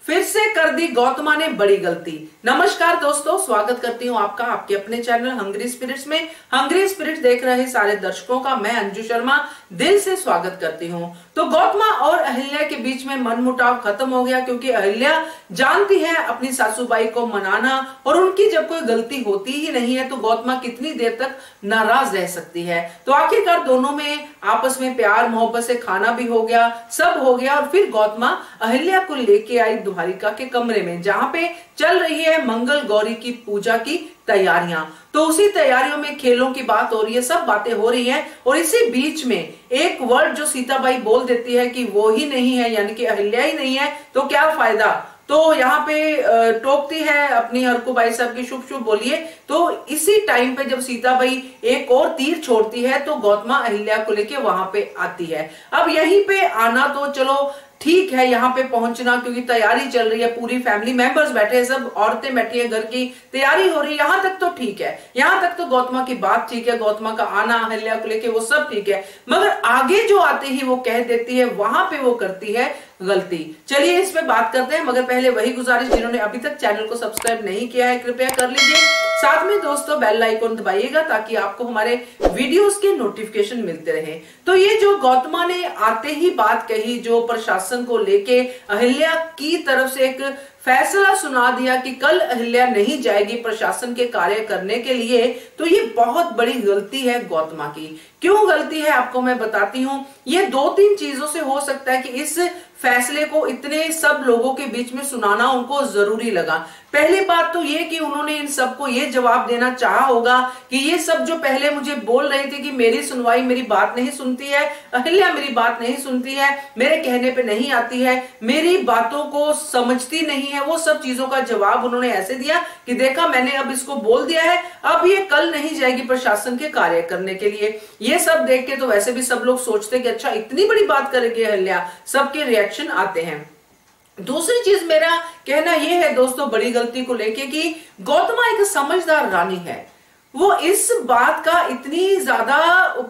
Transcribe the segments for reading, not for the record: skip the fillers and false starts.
फिर से कर दी गौतमा ने बड़ी गलती। नमस्कार दोस्तों, स्वागत करती हूँ आपका आपके अपने चैनल हंग्री स्पिरिट्स में। हंग्री स्पिरिट्स देख रहे सारे दर्शकों का मैं अंजू शर्मा दिल से स्वागत करती हूँ। तो गौतमा और अहिल्या के बीच में मनमुटाव खत्म हो गया, क्योंकि अहिल्या जानती है अपनी सासूबाई को मनाना, और उनकी जब कोई गलती होती ही नहीं है तो गौतमा कितनी देर तक नाराज रह सकती है। तो आखिरकार दोनों में आपस में प्यार मोहब्बत से खाना भी हो गया, सब हो गया, और फिर गौतमा अहिल्या को लेके आई द्वारिका के कमरे में, जहां पे चल रही है मंगल गौरी की पूजा की तैयारियां। तो उसी तैयारियों में खेलों की बात हो रही है, सब बातें हो रही हैं, और इसी बीच में एक वर्ड जो सीताबाई बोल देती है कि वो ही नहीं है, यानी कि अहिल्या ही नहीं है तो क्या फायदा। तो यहाँ पे टोकती है अपनी हरकुबाई साहब की, शुभ शुभ बोलिए। तो इसी टाइम पे जब सीताबाई एक और तीर छोड़ती है तो गौतमा अहिल्या को लेके वहां पे आती है। अब यहीं पे आना तो चलो ठीक है, यहाँ पे पहुंचना, क्योंकि तैयारी चल रही है, पूरी फैमिली मेंबर्स बैठे हैं, सब औरतें बैठी हैं, घर की तैयारी हो रही है, यहाँ तक तो ठीक है, यहाँ तक तो गौतमा की बात ठीक है, गौतमा का आना अहिल्या को लेके वो सब ठीक है। मगर आगे जो आते ही वो कह देती है, वहां पे वो करती है गलती। चलिए इस पे बात करते हैं, मगर पहले वही गुजारिश, जिन्होंने अभी तक चैनल को सब्सक्राइब नहीं किया है कृपया कर लीजिए, साथ में दोस्तों बेल आइकन दबाइएगा ताकि आपको हमारे वीडियोस के नोटिफिकेशन मिलते रहे। तो ये जो गौतमा ने आते ही बात कही, जो प्रशासन को लेके अहिल्या की तरफ से एक फैसला सुना दिया कि कल अहिल्या नहीं जाएगी प्रशासन के कार्य करने के लिए, तो ये बहुत बड़ी गलती है गौतमा की। क्यों गलती है आपको मैं बताती हूँ। ये दो तीन चीजों से हो सकता है कि इस फैसले को इतने सब लोगों के बीच में सुनाना उनको जरूरी लगा। पहली बात तो ये कि उन्होंने इन सबको ये जवाब देना चाहा होगा कि ये सब जो पहले मुझे बोल रहे थे कि मेरी सुनवाई, मेरी बात नहीं सुनती है, अहिल्या मेरी बात नहीं सुनती है, मेरे कहने पे नहीं आती है, मेरी बातों को समझती नहीं है, वो सब चीजों का जवाब उन्होंने ऐसे दिया कि देखा मैंने अब इसको बोल दिया है, अब ये कल नहीं जाएगी प्रशासन के कार्य करने के लिए। ये सब देख के तो वैसे भी सब लोग सोचते कि अच्छा इतनी बड़ी बात करेगी अहिल्या, सबके रिएक्शन आते हैं। दूसरी चीज मेरा कहना यह है दोस्तों बड़ी गलती को लेके कि गौतमा एक समझदार रानी है, वो इस बात का इतनी ज्यादा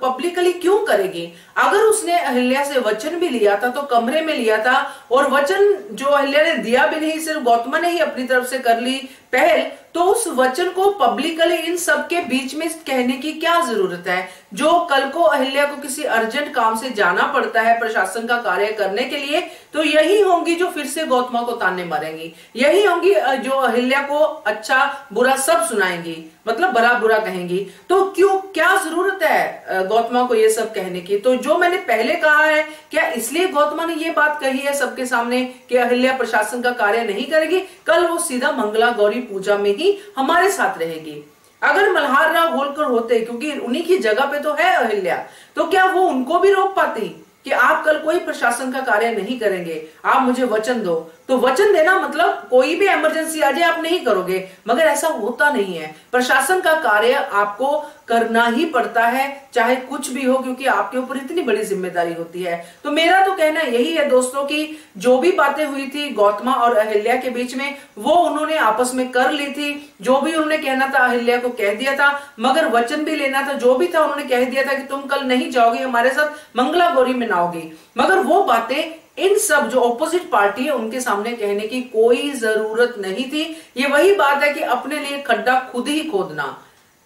पब्लिकली क्यों करेगी। अगर उसने अहिल्या से वचन भी लिया था तो कमरे में लिया था, और वचन जो अहिल्या ने दिया भी नहीं, सिर्फ गौतमा ने ही अपनी तरफ से कर ली पहल, तो उस वचन को पब्लिकली इन सबके बीच में कहने की क्या जरूरत है। जो कल को अहिल्या को किसी अर्जेंट काम से जाना पड़ता है प्रशासन का कार्य करने के लिए, तो यही होंगी जो फिर से गौतमा को ताने मारेंगी, यही होंगी जो अहिल्या को अच्छा बुरा सब सुनाएंगी, मतलब बड़ा बुरा कहेंगी। तो क्यों, क्या जरूरत है गौतमा को ये सब कहने की। तो जो मैंने पहले कहा है, क्या इसलिए गौतमा ने ये बात कही है सबके सामने कि अहिल्या प्रशासन का कार्य नहीं करेगी, कल वो सीधा मंगला गौरी पूजा में ही हमारे साथ रहेगी। अगर मल्हार राव होलकर होते, क्योंकि उन्हीं की जगह पे तो है अहिल्या, तो क्या वो उनको भी रोक पाती कि आप कल कोई प्रशासन का कार्य नहीं करेंगे, आप मुझे वचन दो। तो वचन देना मतलब कोई भी इमरजेंसी आ जाए आप नहीं करोगे, मगर ऐसा होता नहीं है। प्रशासन का कार्य आपको करना ही पड़ता है, चाहे कुछ भी हो, क्योंकि आपके ऊपर इतनी बड़ी जिम्मेदारी होती है। तो मेरा तो कहना यही है दोस्तों कि जो भी बातें हुई थी गौतमा और अहिल्या के बीच में, वो उन्होंने आपस में कर ली थी। जो भी उन्होंने कहना था अहिल्या को कह दिया था, मगर वचन भी लेना था, जो भी था उन्होंने कह दिया था कि तुम कल नहीं जाओगे हमारे साथ, मंगला गौरी में नाओगी। मगर वो बातें इन सब जो ऑपोजिट पार्टी है उनके सामने कहने की कोई जरूरत नहीं थी। ये वही बात है कि अपने लिए खड्डा खुद ही खोदना।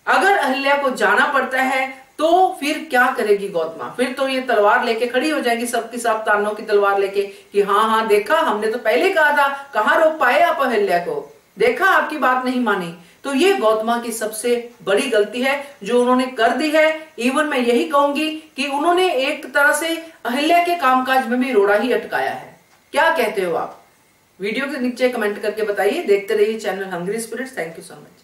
अगर अहिल्या को जाना पड़ता है तो फिर क्या करेगी गौतमा, फिर तो ये तलवार लेके खड़ी हो जाएगी, सबकी सब तानों की तलवार लेके कि हाँ हाँ देखा, हमने तो पहले कहा था, कहां रोक पाए आप अहिल्या को, देखा आपकी बात नहीं मानी। तो ये गौतमा की सबसे बड़ी गलती है जो उन्होंने कर दी है। इवन मैं यही कहूंगी कि उन्होंने एक तरह से अहिल्या के कामकाज में भी रोड़ा ही अटकाया है। क्या कहते हो आप? वीडियो के नीचे कमेंट करके बताइए। देखते रहिए channel hungry spirits. Thank you so much.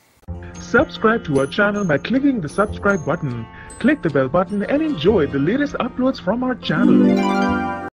Subscribe to our channel by clicking the subscribe button. Click the bell button and enjoy the latest uploads from our channel.